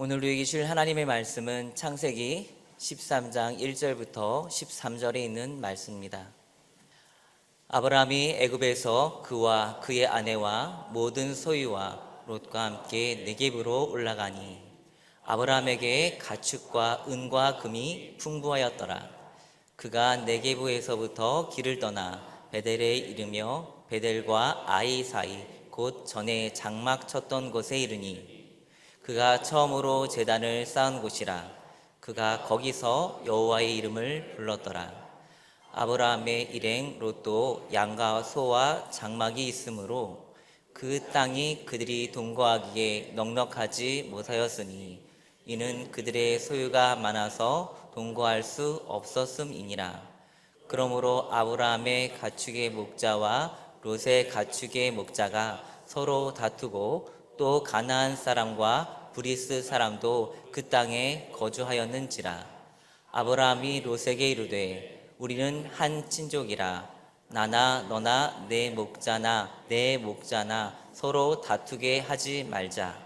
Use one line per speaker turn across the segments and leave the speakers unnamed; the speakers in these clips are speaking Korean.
오늘 우리에게 주실 하나님의 말씀은 창세기 13장 1절부터 13절에 있는 말씀입니다. 아브라함이 애굽에서 그와 그의 아내와 모든 소유와 롯과 함께 네겝으로 올라가니 아브라함에게 가축과 은과 금이 풍부하였더라. 그가 네겝에서부터 길을 떠나 베델에 이르며 베델과 아이 사이 곧 전에 장막 쳤던 곳에 이르니 그가 처음으로 제단을 쌓은 곳이라. 그가 거기서 여호와의 이름을 불렀더라. 아브라함의 일행 롯도 양과 소와 장막이 있으므로 그 땅이 그들이 동거하기에 넉넉하지 못하였으니 이는 그들의 소유가 많아서 동거할 수 없었음이니라. 그러므로 아브라함의 가축의 목자와 롯의 가축의 목자가 서로 다투고 또 가나안 사람과 브리스 사람도 그 땅에 거주하였는지라. 아브라함이 롯에게 이르되 우리는 한 친족이라. 나나 너나 내 목자나 내 목자나 서로 다투게 하지 말자.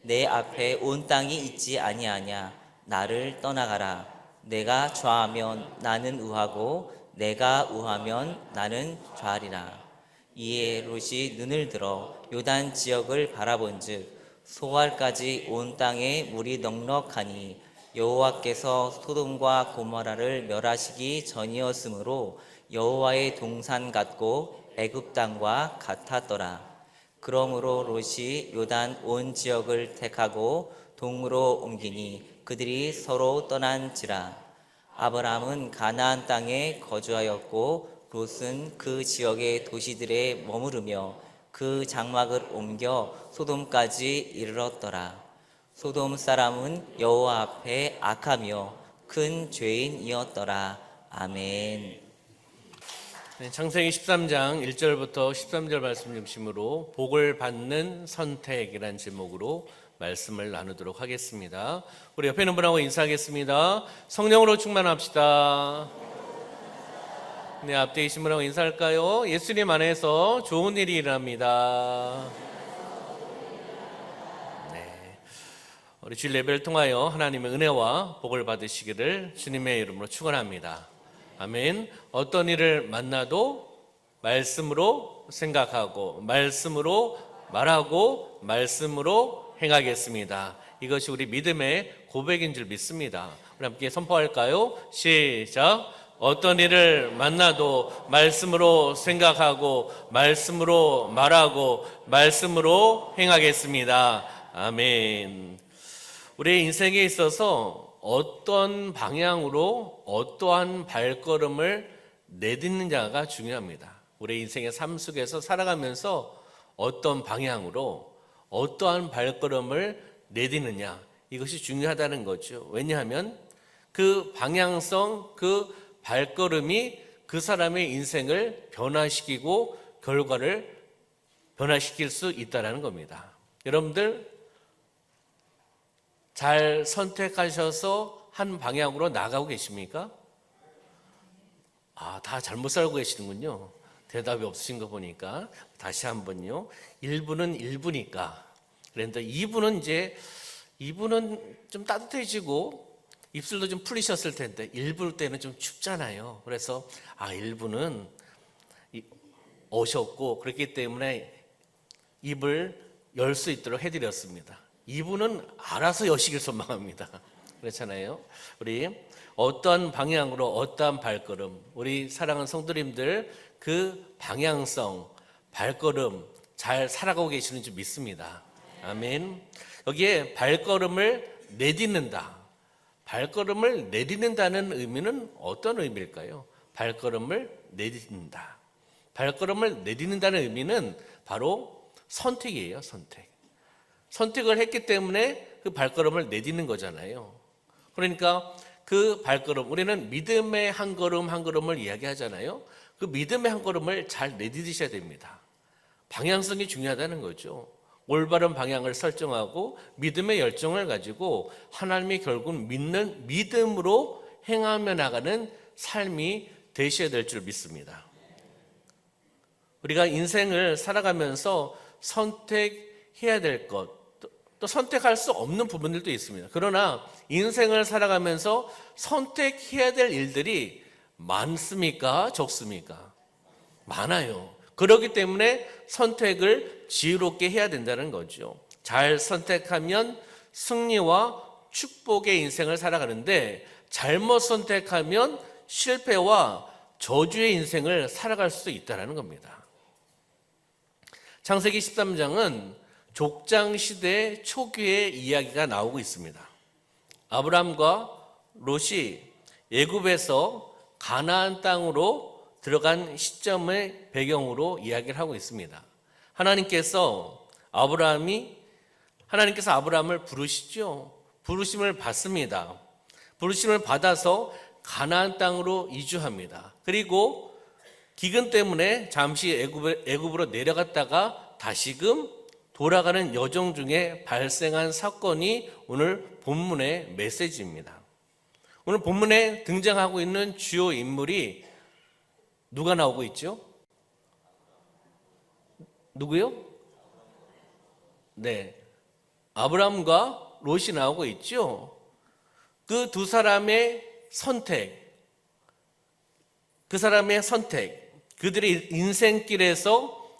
내 앞에 온 땅이 있지 아니하냐. 나를 떠나가라. 내가 좌하면 나는 우하고 내가 우하면 나는 좌하리라. 이에 롯이 눈을 들어 요단 지역을 바라본즉 소알까지 온 땅에 물이 넉넉하니 여호와께서 소돔과 고모라를 멸하시기 전이었으므로 여호와의 동산 같고 애굽 땅과 같았더라. 그러므로 롯이 요단 온 지역을 택하고 동으로 옮기니 그들이 서로 떠난지라. 아브라함은 가나안 땅에 거주하였고 롯은 그 지역의 도시들에 머무르며 그 장막을 옮겨 소돔까지 이르렀더라. 소돔 사람은 여호와 앞에 악하며 큰 죄인이었더라. 아멘.
창세기 13장 1절부터 13절 말씀 중심으로 복을 받는 선택이라는 제목으로 말씀을 나누도록 하겠습니다. 우리 옆에 있는 분하고 인사하겠습니다. 성령으로 충만합시다. 네, 앞뒤 계신 분하고 인사할까요? 예수님 안에서 좋은 일이 일어납니다. 네, 우리 주일 예배를 통하여 하나님의 은혜와 복을 받으시기를 주님의 이름으로 축원합니다. 아멘. 어떤 일을 만나도 말씀으로 생각하고 말씀으로 말하고 말씀으로 행하겠습니다. 이것이 우리 믿음의 고백인 줄 믿습니다. 우리 함께 선포할까요? 시작. 어떤 일을 만나도 말씀으로 생각하고 말씀으로 말하고 말씀으로 행하겠습니다. 아멘. 우리의 인생에 있어서 어떤 방향으로 어떠한 발걸음을 내딛느냐가 중요합니다. 우리의 인생의 삶 속에서 살아가면서 어떤 방향으로 어떠한 발걸음을 내딛느냐, 이것이 중요하다는 거죠. 왜냐하면 그 방향성, 그 발걸음이 그 사람의 인생을 변화시키고 결과를 변화시킬 수 있다는 겁니다. 여러분들 잘 선택하셔서 한 방향으로 나가고 계십니까? 다 잘못 살고 계시는군요. 대답이 없으신 거 보니까 다시 한번요. 1부는 1부니까 그런데 2부는 2부는 좀 따뜻해지고 입술도 좀 풀리셨을 텐데 1부 때는 좀 춥잖아요. 그래서 1부는 오셨고 그렇기 때문에 입을 열 수 있도록 해드렸습니다. 2부는 알아서 여시길 소망합니다. 그렇잖아요. 우리 어떠한 방향으로 어떠한 발걸음, 우리 사랑하는 성도님들 그 방향성, 발걸음 잘 살아가고 계시는 줄 믿습니다. 아멘. 여기에 발걸음을 내딛는다. 발걸음을 내딛는다는 의미는 어떤 의미일까요? 발걸음을 내딛는다. 발걸음을 내딛는다는 의미는 바로 선택이에요. 선택을 했기 때문에 그 발걸음을 내딛는 거잖아요. 그러니까 그 발걸음, 우리는 믿음의 한 걸음 한 걸음을 이야기하잖아요. 그 믿음의 한 걸음을 잘 내딛으셔야 됩니다. 방향성이 중요하다는 거죠. 올바른 방향을 설정하고 믿음의 열정을 가지고 하나님이 결국 믿는 믿음으로 행하며 나가는 삶이 되셔야 될 줄 믿습니다. 우리가 인생을 살아가면서 선택해야 될 것, 또 선택할 수 없는 부분들도 있습니다. 그러나 인생을 살아가면서 선택해야 될 일들이 많습니까? 적습니까? 많아요. 그렇기 때문에 선택을 지혜롭게 해야 된다는 거죠. 잘 선택하면 승리와 축복의 인생을 살아가는데 잘못 선택하면 실패와 저주의 인생을 살아갈 수 있다는 겁니다. 창세기 13장은 족장 시대 초기의 이야기가 나오고 있습니다. 아브람과 롯이 애굽에서 가나안 땅으로 들어간 시점의 배경으로 이야기를 하고 있습니다. 하나님께서 아브람을 부르시죠. 부르심을 받습니다. 부르심을 받아서 가나안 땅으로 이주합니다. 그리고 기근 때문에 잠시 애굽으로 내려갔다가 다시금 돌아가는 여정 중에 발생한 사건이 오늘 본문의 메시지입니다. 오늘 본문에 등장하고 있는 주요 인물이 누가 나오고 있죠? 누구요? 네, 아브람과 롯이 나오고 있죠. 그 두 사람의 선택, 그들의 인생길에서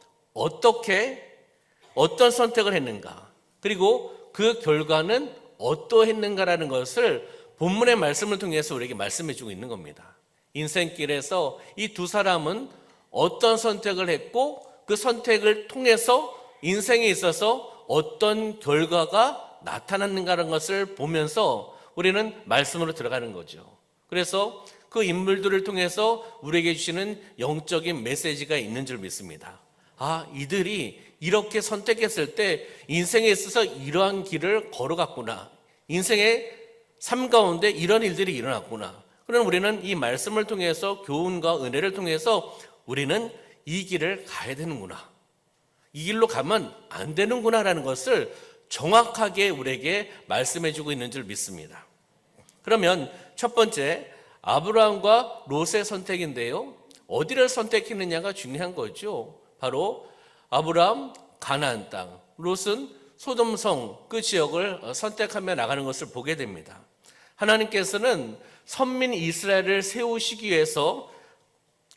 어떤 선택을 했는가, 그리고 그 결과는 어떠했는가라는 것을 본문의 말씀을 통해서 우리에게 말씀해 주고 있는 겁니다. 인생길에서 이 두 사람은 어떤 선택을 했고 그 선택을 통해서 인생에 있어서 어떤 결과가 나타났는가라는 것을 보면서 우리는 말씀으로 들어가는 거죠. 그래서 그 인물들을 통해서 우리에게 주시는 영적인 메시지가 있는 줄 믿습니다. 이들이 이렇게 선택했을 때 인생에 있어서 이러한 길을 걸어갔구나. 인생의 삶 가운데 이런 일들이 일어났구나. 그럼 우리는 이 말씀을 통해서 교훈과 은혜를 통해서 우리는 이 길을 가야 되는구나. 이 길로 가면 안 되는구나라는 것을 정확하게 우리에게 말씀해 주고 있는 줄 믿습니다. 그러면 첫 번째, 아브라함과 롯의 선택인데요. 어디를 선택했느냐가 중요한 거죠. 바로 아브라함 가나안 땅, 롯은 소돔성 그 지역을 선택하며 나가는 것을 보게 됩니다. 하나님께서는 선민 이스라엘을 세우시기 위해서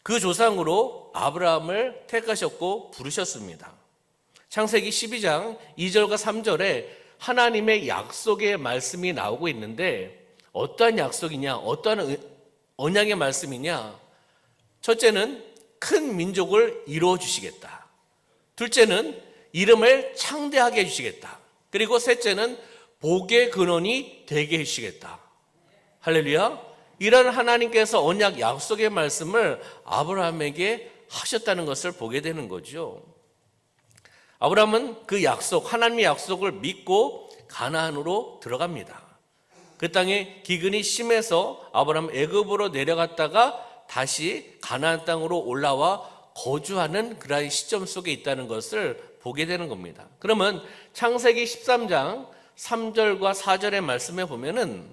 그 조상으로 아브라함을 택하셨고 부르셨습니다. 창세기 12장 2절과 3절에 하나님의 약속의 말씀이 나오고 있는데 어떠한 약속이냐, 어떠한 언약의 말씀이냐. 첫째는 큰 민족을 이루어 주시겠다. 둘째는 이름을 창대하게 해주시겠다. 그리고 셋째는 복의 근원이 되게 해주시겠다. 할렐루야. 이런 하나님께서 언약 약속의 말씀을 아브라함에게 하셨다는 것을 보게 되는 거죠. 아브라함은 그 약속, 하나님의 약속을 믿고 가나안으로 들어갑니다. 그 땅에 기근이 심해서 아브라함 애굽으로 내려갔다가 다시 가나안 땅으로 올라와 거주하는 그러한 시점 속에 있다는 것을 보게 되는 겁니다. 그러면 창세기 13장 3절과 4절의 말씀에 보면은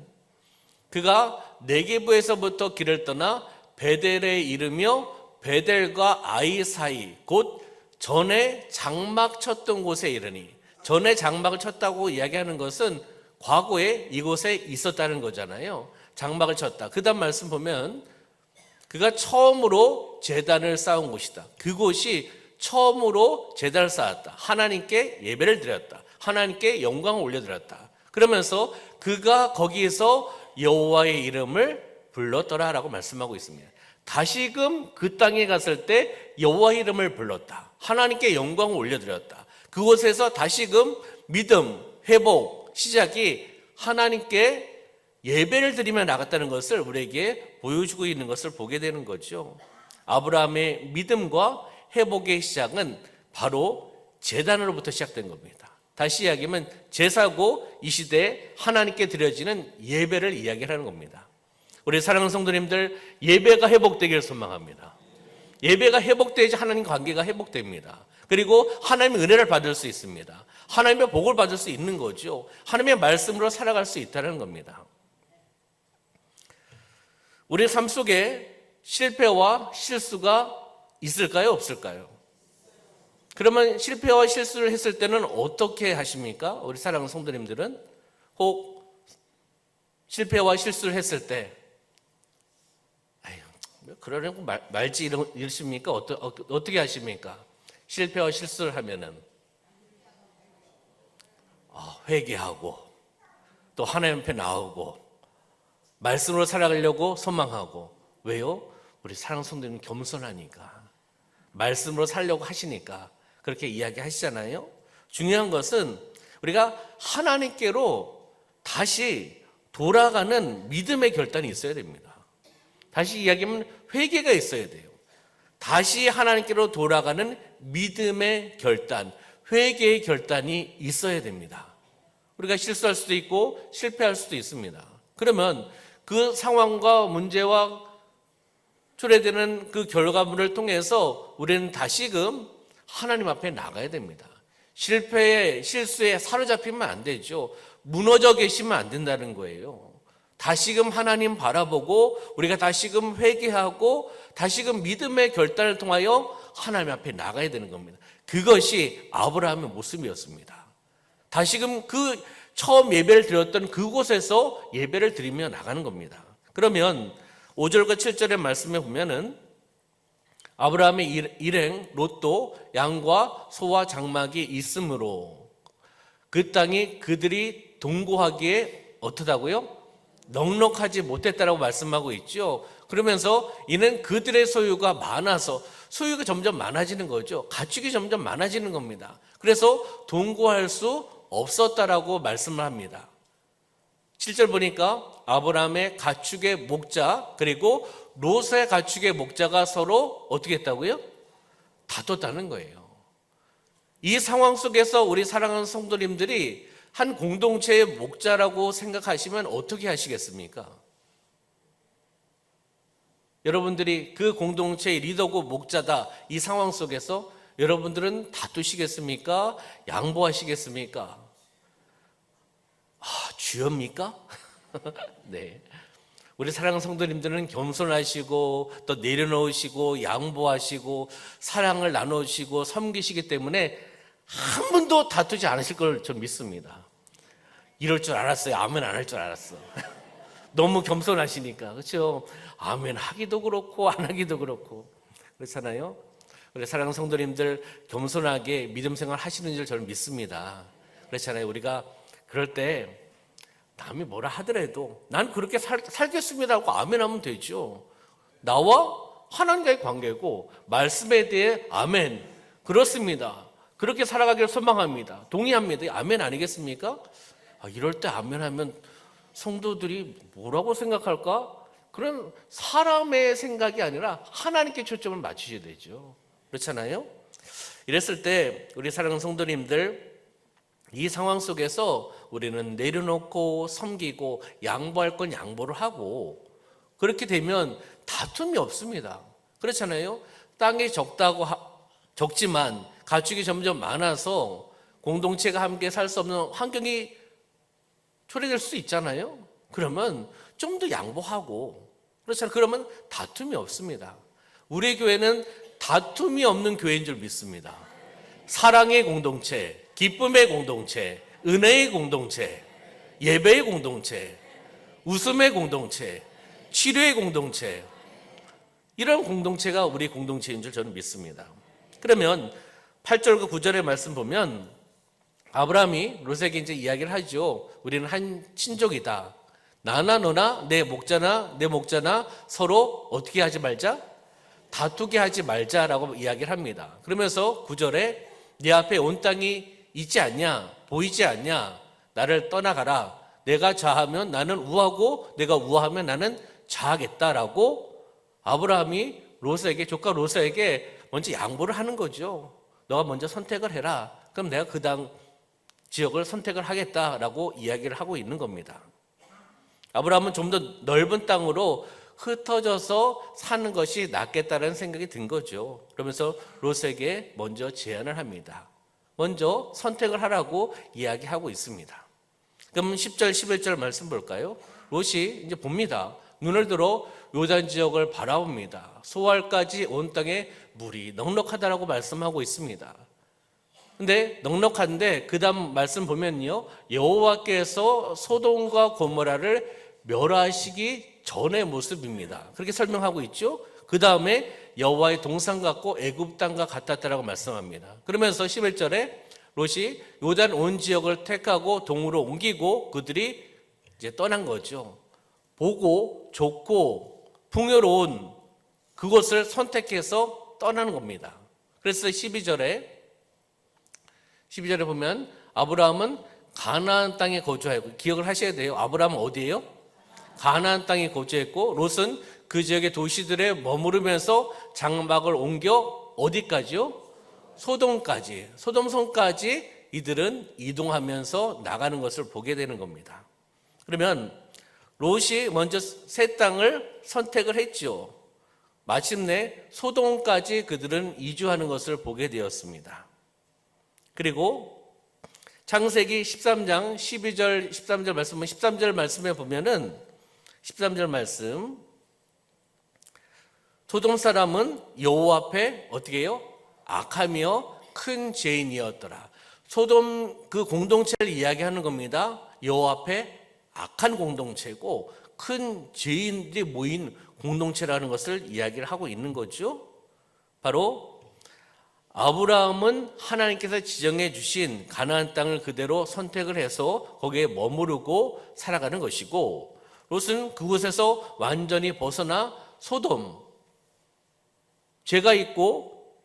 그가 네게부에서부터 길을 떠나 베델에 이르며 베델과 아이 사이 곧 전에 장막 쳤던 곳에 이르니, 전에 장막을 쳤다고 이야기하는 것은 과거에 이곳에 있었다는 거잖아요. 장막을 쳤다. 그 다음 말씀 보면 그가 처음으로 제단을 쌓은 곳이다. 그곳이 처음으로 제단을 쌓았다. 하나님께 예배를 드렸다. 하나님께 영광을 올려드렸다. 그러면서 그가 거기에서 여호와의 이름을 불렀더라라고 말씀하고 있습니다. 다시금 그 땅에 갔을 때 여호와의 이름을 불렀다. 하나님께 영광을 올려드렸다. 그곳에서 다시금 믿음, 회복, 시작이 하나님께 예배를 드리며 나갔다는 것을 우리에게 보여주고 있는 것을 보게 되는 거죠. 아브라함의 믿음과 회복의 시작은 바로 제단으로부터 시작된 겁니다. 다시 이야기하면 제사고 이 시대에 하나님께 드려지는 예배를 이야기하는 겁니다. 우리 사랑하는 성도님들, 예배가 회복되기를 소망합니다. 예배가 회복돼야지 하나님 관계가 회복됩니다. 그리고 하나님의 은혜를 받을 수 있습니다. 하나님의 복을 받을 수 있는 거죠. 하나님의 말씀으로 살아갈 수 있다는 겁니다. 우리 삶 속에 실패와 실수가 있을까요? 없을까요? 그러면 실패와 실수를 했을 때는 어떻게 하십니까? 우리 사랑하는 성도님들은 혹 실패와 실수를 했을 때 아유, 그러려고 말지 이러십니까? 어떻게 하십니까? 실패와 실수를 하면은 회개하고 또 하나님 앞에 나오고 말씀으로 살아가려고 소망하고. 왜요? 우리 사랑하는 성도님은 겸손하니까, 말씀으로 살려고 하시니까 그렇게 이야기하시잖아요. 중요한 것은 우리가 하나님께로 다시 돌아가는 믿음의 결단이 있어야 됩니다. 다시 이야기하면 회개가 있어야 돼요. 다시 하나님께로 돌아가는 믿음의 결단, 회개의 결단이 있어야 됩니다. 우리가 실수할 수도 있고 실패할 수도 있습니다. 그러면 그 상황과 문제와 초래되는 그 결과물을 통해서 우리는 다시금 하나님 앞에 나가야 됩니다. 실패에, 실수에 사로잡히면 안 되죠. 무너져 계시면 안 된다는 거예요. 다시금 하나님 바라보고 우리가 다시금 회개하고 다시금 믿음의 결단을 통하여 하나님 앞에 나가야 되는 겁니다. 그것이 아브라함의 모습이었습니다. 다시금 그 처음 예배를 드렸던 그곳에서 예배를 드리며 나가는 겁니다. 그러면 5절과 7절의 말씀에 보면은 아브라함의 일행 롯도 양과 소와 장막이 있으므로 그 땅이 그들이 동거하기에 어떠다고요? 넉넉하지 못했다라고 말씀하고 있죠. 그러면서 이는 그들의 소유가 많아서, 소유가 점점 많아지는 거죠. 가축이 점점 많아지는 겁니다. 그래서 동거할 수 없었다라고 말씀을 합니다. 7절 보니까 아브라함의 가축의 목자 그리고 롯의 가축의 목자가 서로 어떻게 했다고요? 다퉜다는 거예요. 이 상황 속에서 우리 사랑하는 성도님들이 한 공동체의 목자라고 생각하시면 어떻게 하시겠습니까? 여러분들이 그 공동체의 리더고 목자다, 이 상황 속에서 여러분들은 다투시겠습니까? 양보하시겠습니까? 주여입니까? 네. 우리 사랑하는 성도님들은 겸손하시고 또 내려놓으시고 양보하시고 사랑을 나누시고 섬기시기 때문에 한 번도 다투지 않으실 걸 전 믿습니다. 이럴 줄 알았어요. 아멘 안 할 줄 알았어. 너무 겸손하시니까. 그렇죠? 아멘 하기도 그렇고 안 하기도 그렇고 그렇잖아요. 우리 사랑하는 성도님들 겸손하게 믿음 생활 하시는 줄 저는 믿습니다. 그렇잖아요. 우리가 그럴 때 남이 뭐라 하더라도 난 그렇게 살겠습니다 하고 아멘 하면 되죠. 나와 하나님과의 관계고 말씀에 대해 아멘 그렇습니다. 그렇게 살아가기를 소망합니다. 동의합니다. 아멘 아니겠습니까? 이럴 때 아멘 하면 성도들이 뭐라고 생각할까? 그런 사람의 생각이 아니라 하나님께 초점을 맞추셔야 되죠. 그렇잖아요. 이랬을 때 우리 사랑하는 성도님들, 이 상황 속에서 우리는 내려놓고 섬기고 양보할 건 양보를 하고, 그렇게 되면 다툼이 없습니다. 그렇잖아요. 땅이 적지만 가축이 점점 많아서 공동체가 함께 살 수 없는 환경이 초래될 수 있잖아요. 그러면 좀 더 양보하고, 그렇잖아요. 그러면 다툼이 없습니다. 우리 교회는 다툼이 없는 교회인 줄 믿습니다. 사랑의 공동체, 기쁨의 공동체, 은혜의 공동체, 예배의 공동체, 웃음의 공동체, 치료의 공동체, 이런 공동체가 우리 공동체인 줄 저는 믿습니다. 그러면 8절과 9절의 말씀 보면 아브라함이 롯에게 이제 이야기를 하죠. 우리는 한 친족이다. 나나 너나 내 목자나 서로 어떻게 하지 말자? 다투게 하지 말자라고 이야기를 합니다. 그러면서 9절에 네 앞에 온 땅이 있지 않냐? 보이지 않냐? 나를 떠나가라. 내가 좌하면 나는 우하고 내가 우하면 나는 좌하겠다라고 아브라함이 조카 롯에게 먼저 양보를 하는 거죠. 너가 먼저 선택을 해라. 그럼 내가 그 당 지역을 선택을 하겠다라고 이야기를 하고 있는 겁니다. 아브라함은 좀 더 넓은 땅으로 흩어져서 사는 것이 낫겠다는 생각이 든 거죠. 그러면서 롯에게 먼저 제안을 합니다. 먼저 선택을 하라고 이야기하고 있습니다. 그럼 10절, 11절 말씀 볼까요? 롯이 이제 봅니다. 눈을 들어 요단 지역을 바라봅니다. 소알까지 온 땅에 물이 넉넉하다라고 말씀하고 있습니다. 근데 넉넉한데 그다음 말씀 보면요, 여호와께서 소돔과 고모라를 멸하시기 전의 모습입니다. 그렇게 설명하고 있죠. 그 다음에 여호와의 동산 같고 애굽 땅과 같았다라고 말씀합니다. 그러면서 11절에 롯이 요단 온 지역을 택하고 동으로 옮기고 그들이 이제 떠난 거죠. 보고 좋고 풍요로운 그곳을 선택해서 떠나는 겁니다. 그래서 12절에 보면 아브라함은 가나안 땅에 거주하였고, 기억을 하셔야 돼요. 아브라함은 어디예요? 가나안 땅에 거주했고, 롯은 그 지역의 도시들에 머무르면서 장막을 옮겨 어디까지요? 소돔까지. 소돔성까지 이들은 이동하면서 나가는 것을 보게 되는 겁니다. 그러면 롯이 먼저 새 땅을 선택을 했죠. 마침내 소돔까지 그들은 이주하는 것을 보게 되었습니다. 그리고 창세기 13장 12절 13절 말씀은 13절 말씀에 보면은 13절 말씀, 소돔 사람은 여호와 앞에 어떻게 해요? 악하며 큰 죄인이었더라. 소돔 그 공동체를 이야기하는 겁니다. 여호와 앞에 악한 공동체고 큰 죄인들이 모인 공동체라는 것을 이야기를 하고 있는 거죠. 바로 아브라함은 하나님께서 지정해 주신 가나안 땅을 그대로 선택을 해서 거기에 머무르고 살아가는 것이고, 롯은 그곳에서 완전히 벗어나 소돔, 죄가 있고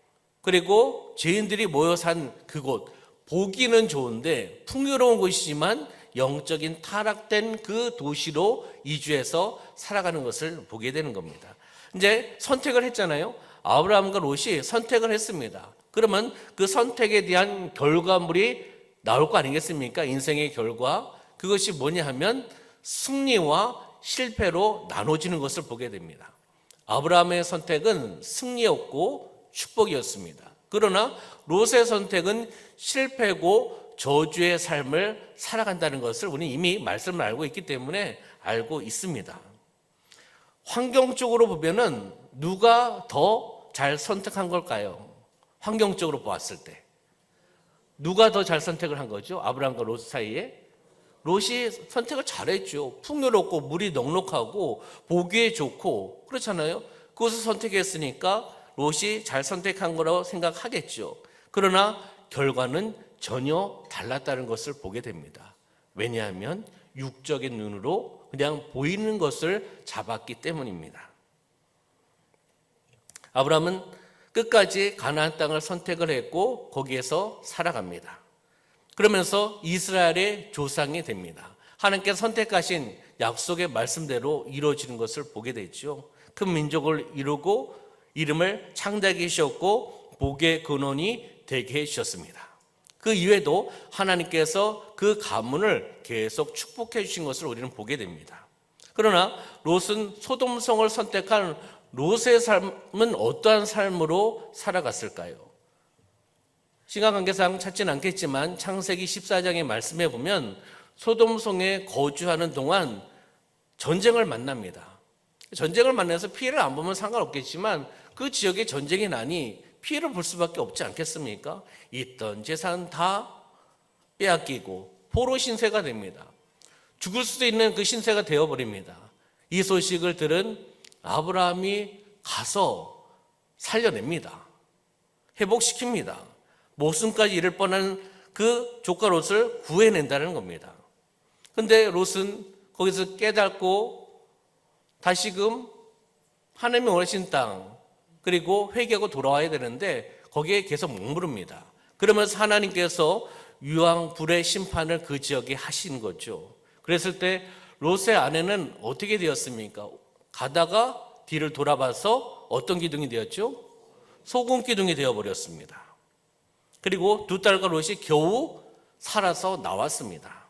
그리고 죄인들이 모여 산 그곳, 보기는 좋은데 풍요로운 곳이지만 영적인 타락된 그 도시로 이주해서 살아가는 것을 보게 되는 겁니다. 이제 선택을 했잖아요. 아브라함과 롯이 선택을 했습니다. 그러면 그 선택에 대한 결과물이 나올 거 아니겠습니까? 인생의 결과. 그것이 뭐냐 하면 승리와 실패로 나눠지는 것을 보게 됩니다. 아브라함의 선택은 승리였고 축복이었습니다. 그러나 롯의 선택은 실패고 저주의 삶을 살아간다는 것을 우리는 이미 말씀을 알고 있기 때문에 알고 있습니다. 환경적으로 보면은 누가 더 잘 선택한 걸까요? 환경적으로 보았을 때 누가 더 잘 선택을 한 거죠? 아브라함과 롯 사이에 롯이 선택을 잘했죠. 풍요롭고 물이 넉넉하고 보기에 좋고 그렇잖아요. 그것을 선택했으니까 롯이 잘 선택한 거라고 생각하겠죠. 그러나 결과는 전혀 달랐다는 것을 보게 됩니다. 왜냐하면 육적인 눈으로 그냥 보이는 것을 잡았기 때문입니다. 아브라함은 끝까지 가나안 땅을 선택을 했고 거기에서 살아갑니다. 그러면서 이스라엘의 조상이 됩니다. 하나님께서 선택하신 약속의 말씀대로 이루어지는 것을 보게 되죠. 큰 민족을 이루고 이름을 창대하게 하셨고 복의 근원이 되게 해주셨습니다. 그 이외에도 하나님께서 그 가문을 계속 축복해 주신 것을 우리는 보게 됩니다. 그러나 롯은 소돔성을 선택한 롯의 삶은 어떠한 삶으로 살아갔을까요? 시간관계상 찾지는 않겠지만 창세기 14장의 말씀에 보면 소돔성에 거주하는 동안 전쟁을 만납니다. 전쟁을 만나서 피해를 안 보면 상관없겠지만 그 지역에 전쟁이 나니 피해를 볼 수밖에 없지 않겠습니까? 있던 재산 다 빼앗기고 포로 신세가 됩니다. 죽을 수도 있는 그 신세가 되어버립니다. 이 소식을 들은 아브라함이 가서 살려냅니다. 회복시킵니다. 목숨까지 이를 뻔한 그 조카 롯을 구해낸다는 겁니다. 근데 롯은 거기서 깨닫고 다시금 하나님이 원하신 땅 그리고 회개하고 돌아와야 되는데 거기에 계속 머무릅니다. 그러면서 하나님께서 유황불의 심판을 그 지역에 하신 거죠. 그랬을 때 롯의 아내는 어떻게 되었습니까? 가다가 뒤를 돌아봐서 어떤 기둥이 되었죠? 소금 기둥이 되어버렸습니다. 그리고 두 딸과 롯이 겨우 살아서 나왔습니다.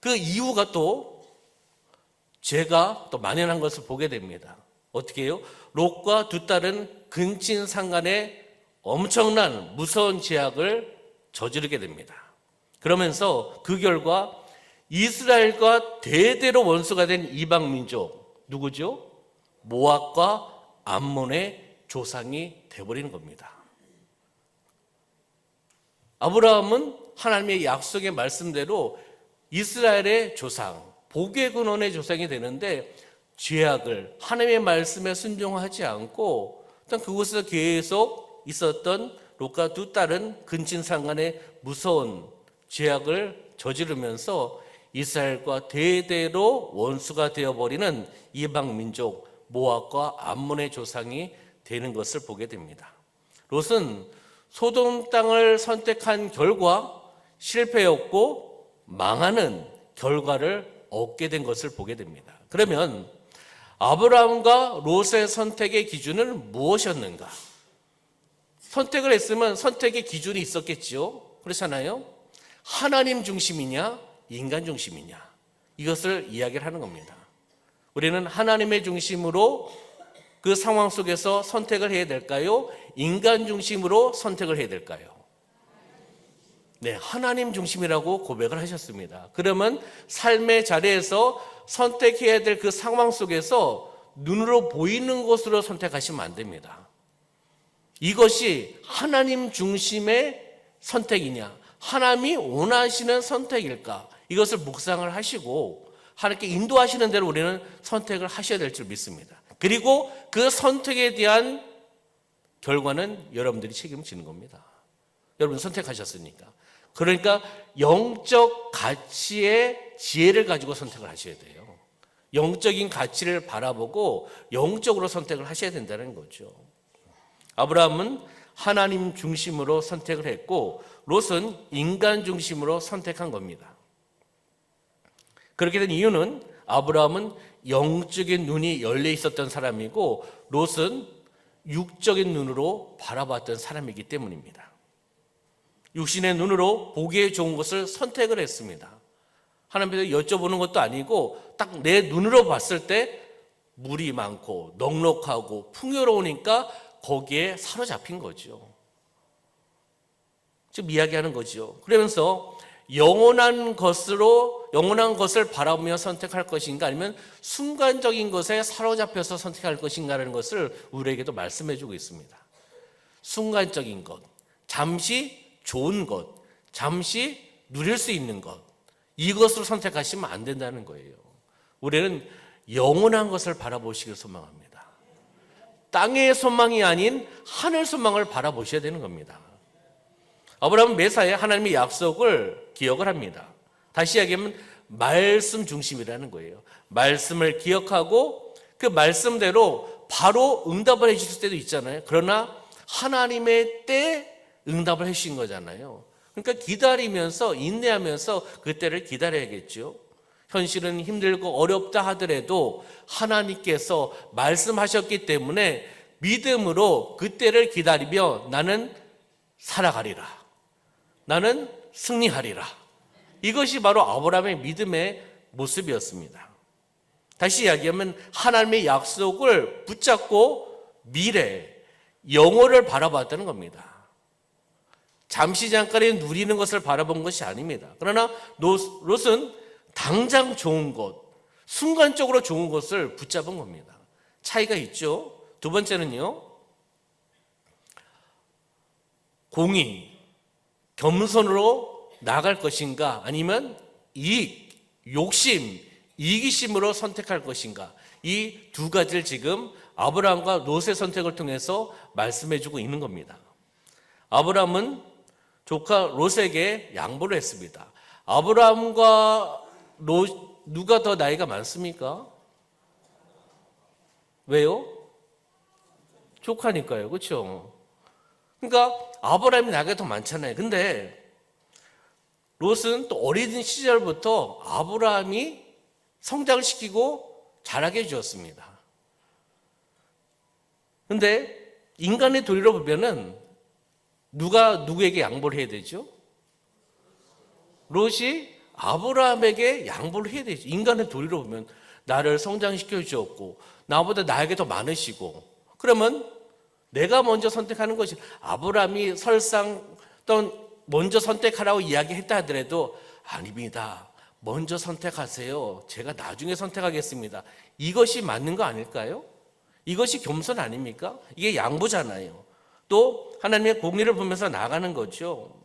그 이유가 또 죄가 또 만연한 것을 보게 됩니다. 어떻게 해요? 롯과 두 딸은 근친상간에 엄청난 무서운 죄악을 저지르게 됩니다. 그러면서 그 결과 이스라엘과 대대로 원수가 된 이방 민족 누구죠? 모압과 암몬의 조상이 되어버리는 겁니다. 아브라함은 하나님의 약속의 말씀대로 이스라엘의 조상, 복의 근원의 조상이 되는데 죄악을 하나님의 말씀에 순종하지 않고 일단 그곳에서 계속 있었던 롯과 두 딸은 근친상간의 무서운 죄악을 저지르면서 이스라엘과 대대로 원수가 되어버리는 이방 민족 모압과 암몬의 조상이 되는 것을 보게 됩니다. 롯은 소돔 땅을 선택한 결과 실패였고 망하는 결과를 얻게 된 것을 보게 됩니다. 그러면 아브라함과 롯의 선택의 기준은 무엇이었는가? 선택을 했으면 선택의 기준이 있었겠지요. 그렇잖아요. 하나님 중심이냐 인간 중심이냐 이것을 이야기를 하는 겁니다. 우리는 하나님의 중심으로 그 상황 속에서 선택을 해야 될까요? 인간 중심으로 선택을 해야 될까요? 네, 하나님 중심이라고 고백을 하셨습니다. 그러면 삶의 자리에서 선택해야 될 그 상황 속에서 눈으로 보이는 것으로 선택하시면 안 됩니다. 이것이 하나님 중심의 선택이냐, 하나님이 원하시는 선택일까? 이것을 묵상을 하시고 하나님께 인도하시는 대로 우리는 선택을 하셔야 될 줄 믿습니다. 그리고 그 선택에 대한 결과는 여러분들이 책임지는 겁니다. 여러분 선택하셨으니까. 그러니까 영적 가치의 지혜를 가지고 선택을 하셔야 돼요. 영적인 가치를 바라보고 영적으로 선택을 하셔야 된다는 거죠. 아브라함은 하나님 중심으로 선택을 했고 롯은 인간 중심으로 선택한 겁니다. 그렇게 된 이유는 아브라함은 영적인 눈이 열려 있었던 사람이고 롯은 육적인 눈으로 바라봤던 사람이기 때문입니다. 육신의 눈으로 보기에 좋은 것을 선택을 했습니다. 하나님께 여쭤보는 것도 아니고 딱 내 눈으로 봤을 때 물이 많고 넉넉하고 풍요로우니까 거기에 사로잡힌 거죠. 지금 이야기하는 거죠. 그러면서 영원한 것을 바라보며 선택할 것인가 아니면 순간적인 것에 사로잡혀서 선택할 것인가라는 것을 우리에게도 말씀해 주고 있습니다. 순간적인 것, 잠시 좋은 것, 잠시 누릴 수 있는 것, 이것을 선택하시면 안 된다는 거예요. 우리는 영원한 것을 바라보시길 소망합니다. 땅의 소망이 아닌 하늘 소망을 바라보셔야 되는 겁니다. 아브라함은 매사에 하나님의 약속을 기억을 합니다. 다시 이야기하면 말씀 중심이라는 거예요. 말씀을 기억하고 그 말씀대로 바로 응답을 해주실 때도 있잖아요. 그러나 하나님의 때 응답을 해주신 거잖아요. 그러니까 기다리면서 인내하면서 그 때를 기다려야겠죠. 현실은 힘들고 어렵다 하더라도 하나님께서 말씀하셨기 때문에 믿음으로 그 때를 기다리며 나는 살아가리라. 나는 승리하리라. 이것이 바로 아브라함의 믿음의 모습이었습니다. 다시 이야기하면 하나님의 약속을 붙잡고 미래, 영혼을 바라봤다는 겁니다. 잠시 잠깐에 누리는 것을 바라본 것이 아닙니다. 그러나 롯은 당장 좋은 것, 순간적으로 좋은 것을 붙잡은 겁니다. 차이가 있죠. 두 번째는요, 공의, 겸손으로 나아갈 것인가 아니면 이익, 욕심, 이기심으로 선택할 것인가, 이 두 가지를 지금 아브라함과 롯의 선택을 통해서 말씀해주고 있는 겁니다. 아브라함은 조카 롯에게 양보를 했습니다. 아브라함과 롯 누가 더 나이가 많습니까? 왜요? 조카니까요. 그렇죠? 그러니까 아브라함이 나이가 더 많잖아요. 근데 롯은 또 어린 시절부터 아브라함이 성장을 시키고 자라게 해주었습니다. 근데 인간의 도리로 보면은 누가 누구에게 양보를 해야 되죠? 롯이 아브라함에게 양보를 해야 되죠. 인간의 도리로 보면 나를 성장시켜 주었고 나보다 나에게 더 많으시고 그러면 내가 먼저 선택하는 것이 아브라함이 설상 먼저 선택하라고 이야기했다 하더라도 아닙니다. 먼저 선택하세요. 제가 나중에 선택하겠습니다. 이것이 맞는 거 아닐까요? 이것이 겸손 아닙니까? 이게 양보잖아요. 또 하나님의 공의를 보면서 나가는 거죠.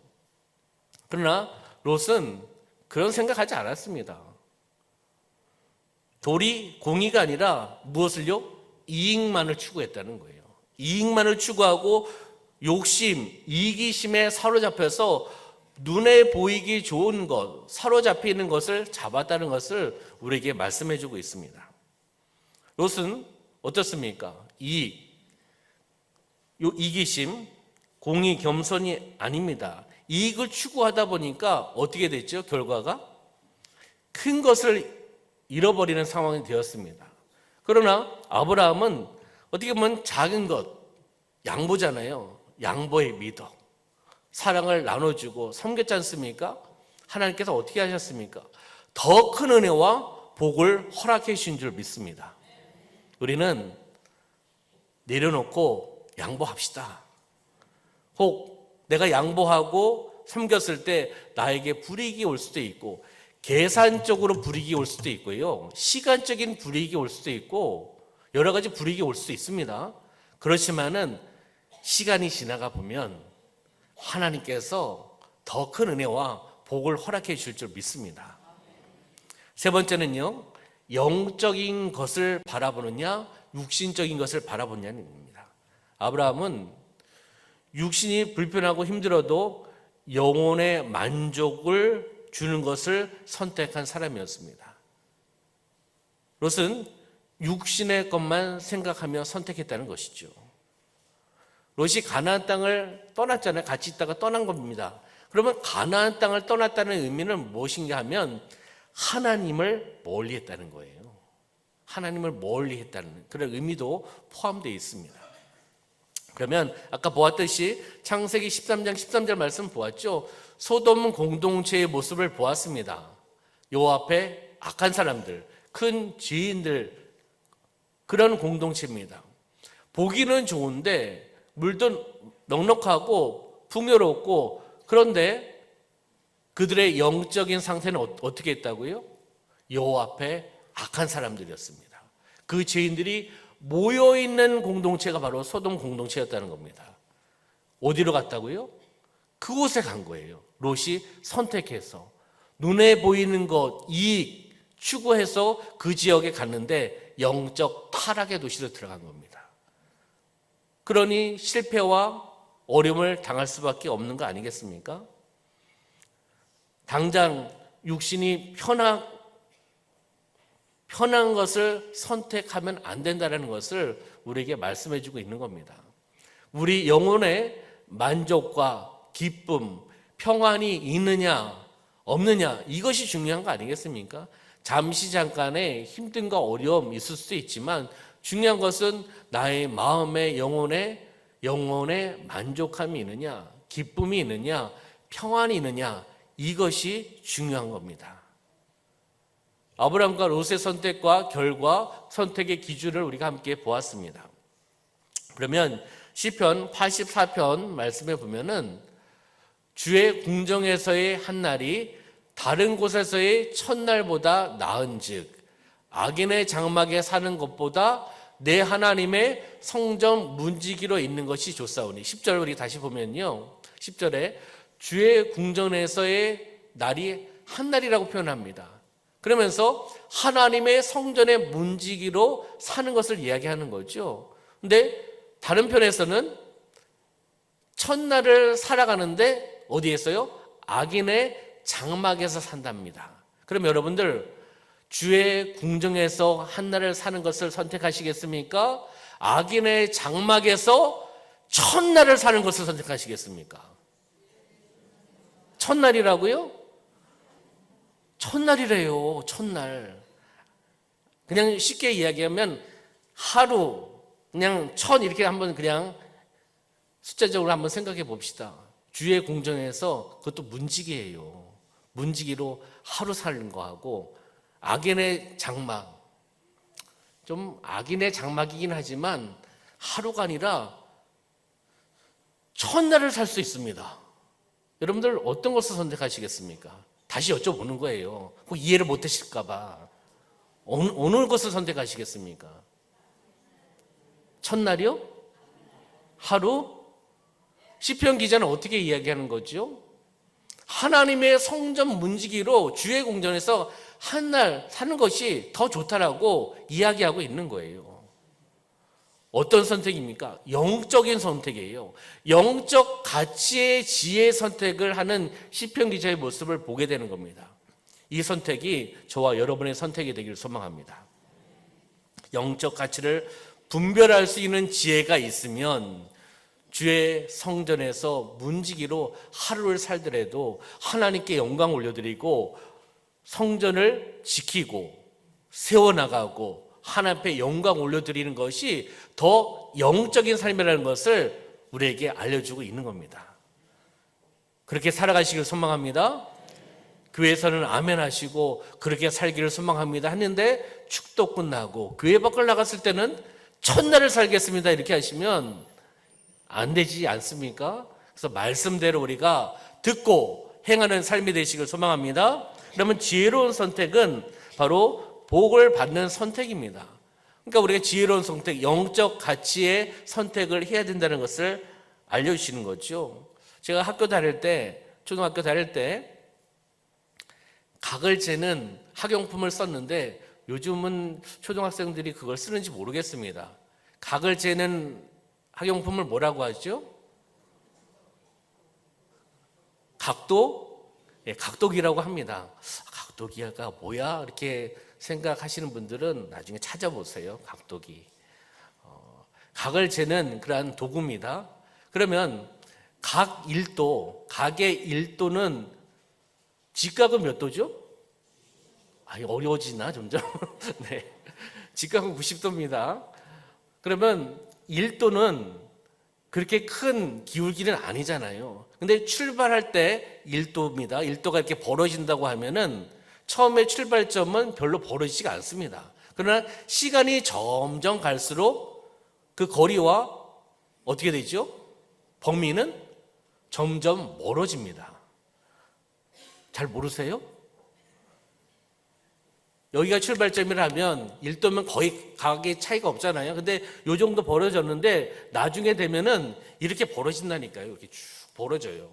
그러나 롯은 그런 생각하지 않았습니다. 도리 공의가 아니라 무엇을요? 이익만을 추구했다는 거예요. 이익만을 추구하고 욕심, 이기심에 사로잡혀서 눈에 보이기 좋은 것, 사로잡히는 것을 잡았다는 것을 우리에게 말씀해 주고 있습니다. 롯은 어떻습니까? 이기심, 공의, 겸손이 아닙니다. 이익을 추구하다 보니까 어떻게 됐죠? 결과가 큰 것을 잃어버리는 상황이 되었습니다. 그러나 아브라함은 어떻게 보면 작은 것, 양보잖아요. 양보의 미덕, 사랑을 나눠주고 섬겼지 않습니까? 하나님께서 어떻게 하셨습니까? 더 큰 은혜와 복을 허락해 주신 줄 믿습니다. 우리는 내려놓고 양보합시다. 혹 내가 양보하고 섬겼을 때 나에게 불이익이 올 수도 있고, 계산적으로 불이익이 올 수도 있고요, 시간적인 불이익이 올 수도 있고, 여러 가지 불이익이 올 수도 있습니다. 그렇지만은 시간이 지나가 보면 하나님께서 더 큰 은혜와 복을 허락해 주실 줄 믿습니다. 세 번째는요, 영적인 것을 바라보느냐 육신적인 것을 바라보느냐는 겁니다. 아브라함은 육신이 불편하고 힘들어도 영혼의 만족을 주는 것을 선택한 사람이었습니다. 롯은 육신의 것만 생각하며 선택했다는 것이죠. 롯이 가나안 땅을 떠났잖아요. 같이 있다가 떠난 겁니다. 그러면 가나안 땅을 떠났다는 의미는 무엇인가 하면 하나님을 멀리했다는 거예요. 하나님을 멀리했다는 그런 의미도 포함되어 있습니다. 그러면 아까 보았듯이 창세기 13장 13절 말씀 보았죠. 소돔 공동체의 모습을 보았습니다. 여호와 앞에 악한 사람들, 큰 죄인들, 그런 공동체입니다. 보기는 좋은데 물도 넉넉하고 풍요롭고, 그런데 그들의 영적인 상태는 어떻게 했다고요? 여호와 앞에 악한 사람들이었습니다. 그 죄인들이 모여있는 공동체가 바로 소돔 공동체였다는 겁니다. 어디로 갔다고요? 그곳에 간 거예요. 롯이 선택해서 눈에 보이는 것, 이익 추구해서 그 지역에 갔는데 영적 타락의 도시로 들어간 겁니다. 그러니 실패와 어려움을 당할 수밖에 없는 거 아니겠습니까? 당장 육신이 편한 것을 선택하면 안 된다는 것을 우리에게 말씀해 주고 있는 겁니다. 우리 영혼의 만족과 기쁨, 평안이 있느냐 없느냐, 이것이 중요한 거 아니겠습니까? 잠시 잠깐의 힘듦과 어려움 있을 수도 있지만 중요한 것은 나의 마음의 영혼의 만족함이 있느냐, 기쁨이 있느냐, 평안이 있느냐, 이것이 중요한 겁니다. 아브라함과 롯의 선택과 결과, 선택의 기준을 우리가 함께 보았습니다. 그러면 시편 84편 말씀에 보면은 주의 궁정에서의 한 날이 다른 곳에서의 첫날보다 나은즉 악인의 장막에 사는 것보다 내 하나님의 성전 문지기로 있는 것이 좋사오니. 10절 우리 다시 보면요, 10절에 주의 궁전에서의 날이 한 날이라고 표현합니다. 그러면서 하나님의 성전의 문지기로 사는 것을 이야기하는 거죠. 근데 다른 편에서는 첫날을 살아가는데 어디에서요? 악인의 장막에서 산답니다. 그럼 여러분들 주의 궁정에서 한 날을 사는 것을 선택하시겠습니까? 악인의 장막에서 첫날을 사는 것을 선택하시겠습니까? 첫날이라고요? 첫날이래요. 첫날. 그냥 쉽게 이야기하면 하루, 그냥 천 이렇게 한번 그냥 숫자적으로 한번 생각해 봅시다. 주의 궁정에서 그것도 문지기예요. 문지기로 하루 사는 거하고 악인의 장막, 좀 악인의 장막이긴 하지만 하루가 아니라 첫날을 살 수 있습니다. 여러분들 어떤 것을 선택하시겠습니까? 다시 여쭤보는 거예요. 이해를 못 하실까 봐. 어느 것을 선택하시겠습니까? 첫날이요? 하루? 시편 기자는 어떻게 이야기하는 거죠? 하나님의 성전 문지기로 주의 공전에서 한 날 사는 것이 더 좋다라고 이야기하고 있는 거예요. 어떤 선택입니까? 영적인 선택이에요. 영적 가치의 지혜 선택을 하는 시편 기자의 모습을 보게 되는 겁니다. 이 선택이 저와 여러분의 선택이 되기를 소망합니다. 영적 가치를 분별할 수 있는 지혜가 있으면 주의 성전에서 문지기로 하루를 살더라도 하나님께 영광 올려드리고 성전을 지키고 세워나가고 하나님 앞에 영광 올려드리는 것이 더 영적인 삶이라는 것을 우리에게 알려주고 있는 겁니다. 그렇게 살아가시길 소망합니다. 교회에서는 아멘 하시고 그렇게 살기를 소망합니다 했는데 축도 끝나고 교회 밖을 나갔을 때는 첫날을 살겠습니다 이렇게 하시면 안 되지 않습니까? 그래서 말씀대로 우리가 듣고 행하는 삶이 되시길 소망합니다. 그러면 지혜로운 선택은 바로 복을 받는 선택입니다. 그러니까 우리가 지혜로운 선택, 영적 가치의 선택을 해야 된다는 것을 알려주시는 거죠. 제가 학교 다닐 때, 초등학교 다닐 때 각을 재는 학용품을 썼는데 요즘은 초등학생들이 그걸 쓰는지 모르겠습니다. 각을 재는 학용품을 뭐라고 하죠? 각도? 예, 각도기라고 합니다. 각도기가 뭐야? 이렇게 생각하시는 분들은 나중에 찾아보세요. 각도기. 각을 재는 그러한 도구입니다. 그러면 각의 1도는 직각은 몇 도죠? 어려워지나 점점. 네. 직각은 90도입니다. 그러면 1도는 그렇게 큰 기울기는 아니잖아요. 근데 출발할 때 1도입니다. 1도가 이렇게 벌어진다고 하면은 처음에 출발점은 별로 벌어지지가 않습니다. 그러나 시간이 점점 갈수록 그 거리와 어떻게 되죠? 범위는 점점 멀어집니다. 잘 모르세요? 여기가 출발점이라면 1도면 거의 각의 차이가 없잖아요. 근데 요 정도 벌어졌는데 나중에 되면은 이렇게 벌어진다니까요. 이렇게 쭉 벌어져요.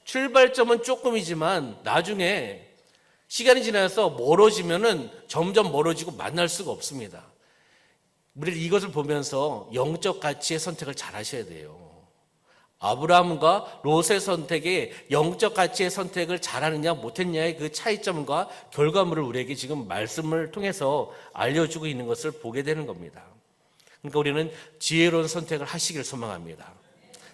출발점은 조금이지만 나중에 시간이 지나서 멀어지면은 점점 멀어지고 만날 수가 없습니다. 우리 이것을 보면서 영적 가치의 선택을 잘 하셔야 돼요. 아브라함과 롯의 선택에 영적 가치의 선택을 잘하느냐 못했냐의 그 차이점과 결과물을 우리에게 지금 말씀을 통해서 알려주고 있는 것을 보게 되는 겁니다. 그러니까 우리는 지혜로운 선택을 하시길 소망합니다.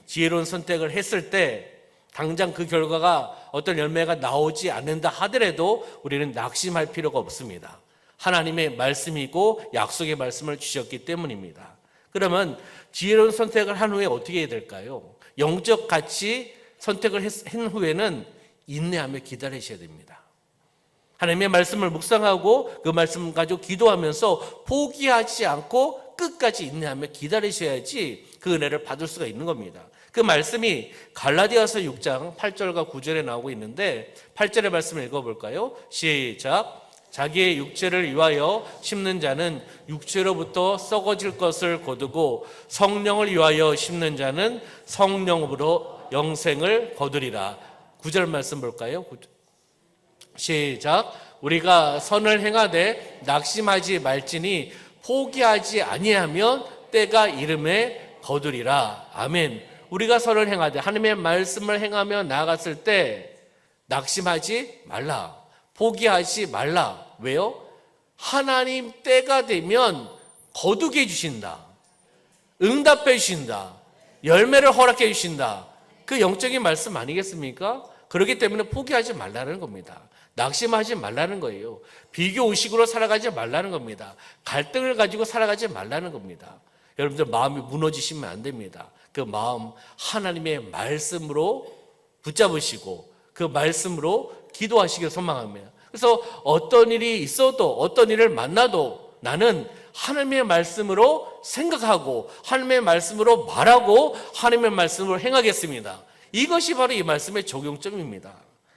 지혜로운 선택을 했을 때 당장 그 결과가 어떤 열매가 나오지 않는다 하더라도 우리는 낙심할 필요가 없습니다. 하나님의 말씀이고 약속의 말씀을 주셨기 때문입니다. 그러면 지혜로운 선택을 한 후에 어떻게 해야 될까요? 영적 가치 선택을 한 후에는 인내하며 기다리셔야 됩니다. 하나님의 말씀을 묵상하고 그 말씀 가지고 기도하면서 포기하지 않고 끝까지 인내하며 기다리셔야지 그 은혜를 받을 수가 있는 겁니다. 그 말씀이 갈라디아서 6장 8절과 9절에 나오고 있는데 8절의 말씀을 읽어볼까요? 시작. 자기의 육체를 위하여 심는 자는 육체로부터 썩어질 것을 거두고 성령을 위하여 심는 자는 성령으로 영생을 거두리라. 9절 말씀 볼까요? 시작. 우리가 선을 행하되 낙심하지 말지니 포기하지 아니하면 때가 이름에 거두리라. 아멘. 우리가 선을 행하되 하나님의 말씀을 행하며 나아갔을 때 낙심하지 말라. 포기하지 말라. 왜요? 하나님 때가 되면 거두게 해주신다. 응답해 주신다. 열매를 허락해 주신다. 그 영적인 말씀 아니겠습니까? 그렇기 때문에 포기하지 말라는 겁니다. 낙심하지 말라는 거예요. 비교의식으로 살아가지 말라는 겁니다. 갈등을 가지고 살아가지 말라는 겁니다. 여러분들 마음이 무너지시면 안 됩니다. 그 마음 하나님의 말씀으로 붙잡으시고 그 말씀으로 기도하시길 소망합니다. 그래서 어떤 일이 있어도 어떤 일을 만나도 나는 하나님의 말씀으로 생각하고 하나님의 말씀으로 말하고 하나님의 말씀으로 행하겠습니다. 이것이 바로 이 말씀의 적용점입니다.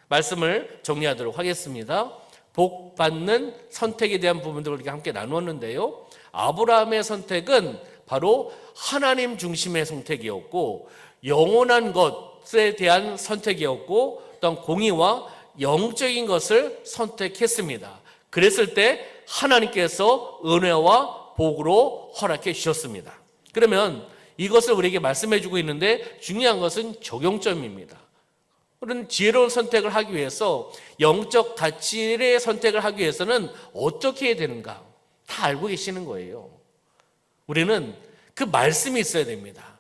말씀을 정리하도록 하겠습니다. 복 받는 선택에 대한 부분들을 우리가 함께 나누었는데요. 아브라함의 선택은 바로 하나님 중심의 선택이었고 영원한 것에 대한 선택이었고 어떤 공의와 영적인 것을 선택했습니다. 그랬을 때 하나님께서 은혜와 복으로 허락해 주셨습니다. 그러면 이것을 우리에게 말씀해 주고 있는데 중요한 것은 적용점입니다. 그런 지혜로운 선택을 하기 위해서 영적 가치의 선택을 하기 위해서는 어떻게 해야 되는가 다 알고 계시는 거예요. 우리는 그 말씀이 있어야 됩니다.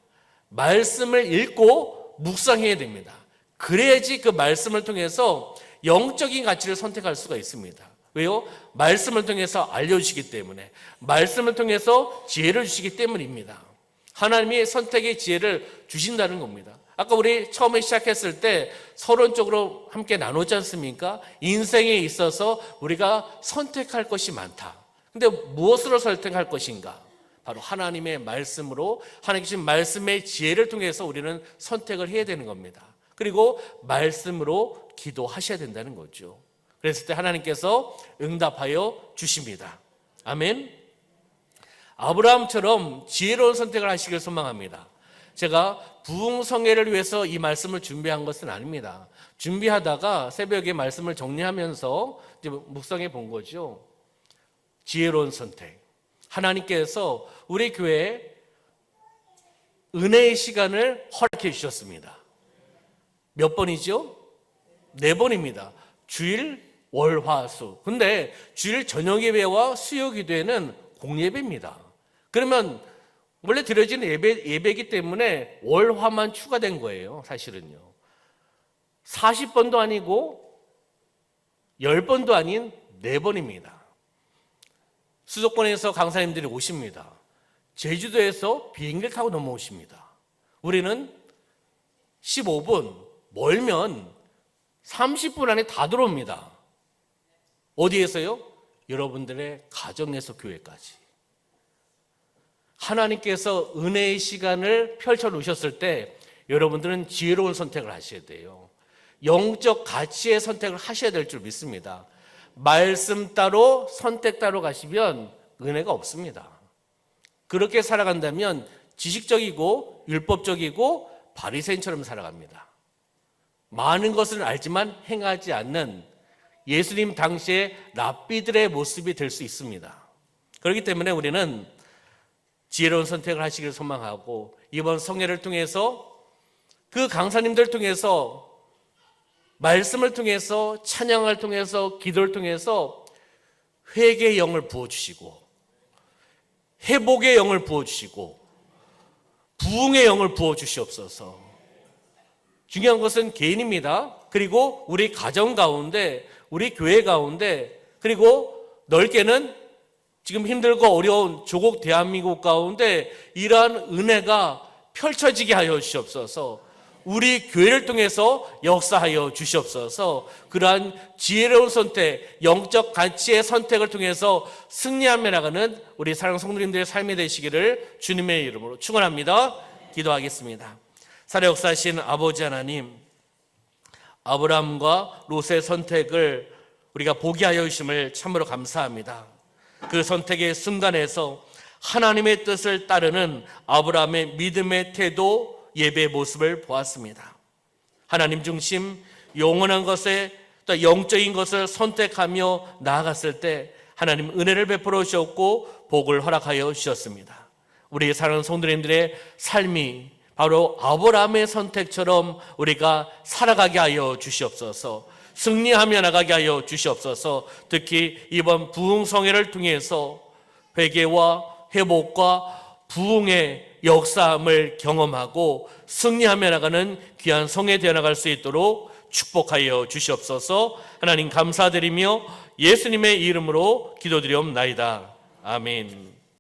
말씀을 읽고 묵상해야 됩니다. 그래야지 그 말씀을 통해서 영적인 가치를 선택할 수가 있습니다. 왜요? 말씀을 통해서 알려주시기 때문에, 말씀을 통해서 지혜를 주시기 때문입니다. 하나님이 선택의 지혜를 주신다는 겁니다. 아까 우리 처음에 시작했을 때 서론적으로 함께 나누지 않습니까? 인생에 있어서 우리가 선택할 것이 많다. 근데 무엇으로 선택할 것인가? 바로 하나님의 말씀으로, 하나님 주신 말씀의 지혜를 통해서 우리는 선택을 해야 되는 겁니다. 그리고 말씀으로 기도하셔야 된다는 거죠. 그랬을 때 하나님께서 응답하여 주십니다. 아멘. 아브라함처럼 지혜로운 선택을 하시길 소망합니다. 제가 부흥성회를 위해서 이 말씀을 준비한 것은 아닙니다. 준비하다가 새벽에 말씀을 정리하면서 이제 묵상해 본 거죠. 지혜로운 선택. 하나님께서 우리 교회에 은혜의 시간을 허락해 주셨습니다. 몇 번이죠? 4번입니다. 주일, 월, 화, 수. 근데 주일 저녁 예배와 수요 기도회는 공예배입니다. 그러면 원래 드려지는 예배이기 때문에 월, 화만 추가된 거예요. 사실은요. 40번도 아니고 10번도 아닌 4번입니다. 수도권에서 강사님들이 오십니다. 제주도에서 비행기를 타고 넘어오십니다. 우리는 15분, 멀면 30분 안에 다 들어옵니다. 어디에서요? 여러분들의 가정에서 교회까지. 하나님께서 은혜의 시간을 펼쳐 놓으셨을 때 여러분들은 지혜로운 선택을 하셔야 돼요. 영적 가치의 선택을 하셔야 될 줄 믿습니다. 말씀 따로 선택 따로 가시면 은혜가 없습니다. 그렇게 살아간다면 지식적이고 율법적이고 바리새인처럼 살아갑니다. 많은 것을 알지만 행하지 않는 예수님 당시의 랍비들의 모습이 될 수 있습니다. 그렇기 때문에 우리는 지혜로운 선택을 하시길 소망하고 이번 성회를 통해서 그 강사님들 통해서 말씀을 통해서 찬양을 통해서 기도를 통해서 회개의 영을 부어주시고 회복의 영을 부어주시고 부흥의 영을 부어주시옵소서. 중요한 것은 개인입니다. 그리고 우리 가정 가운데, 우리 교회 가운데, 그리고 넓게는 지금 힘들고 어려운 조국 대한민국 가운데 이러한 은혜가 펼쳐지게 하여 주시옵소서. 우리 교회를 통해서 역사하여 주시옵소서. 그러한 지혜로운 선택, 영적 가치의 선택을 통해서 승리하며 나가는 우리 사랑하는 성도님들의 삶이 되시기를 주님의 이름으로 축원합니다. 기도하겠습니다. 살아 역사하신 아버지 하나님, 아브라함과 롯의 선택을 우리가 보게 하여 주심을 참으로 감사합니다. 그 선택의 순간에서 하나님의 뜻을 따르는 아브라함의 믿음의 태도, 예배의 모습을 보았습니다. 하나님 중심, 영원한 것에 또 영적인 것을 선택하며 나아갔을 때 하나님 은혜를 베풀어 주셨고 복을 허락하여 주셨습니다. 우리 사랑하는 성도님들의 삶이 바로 아브라함의 선택처럼 우리가 살아가게 하여 주시옵소서. 승리하며 나가게 하여 주시옵소서. 특히 이번 부흥성회를 통해서 회개와 회복과 부흥의 역사함을 경험하고 승리하며 나가는 귀한 성회 되어 나갈 수 있도록 축복하여 주시옵소서. 하나님 감사드리며 예수님의 이름으로 기도드리옵나이다. 아멘.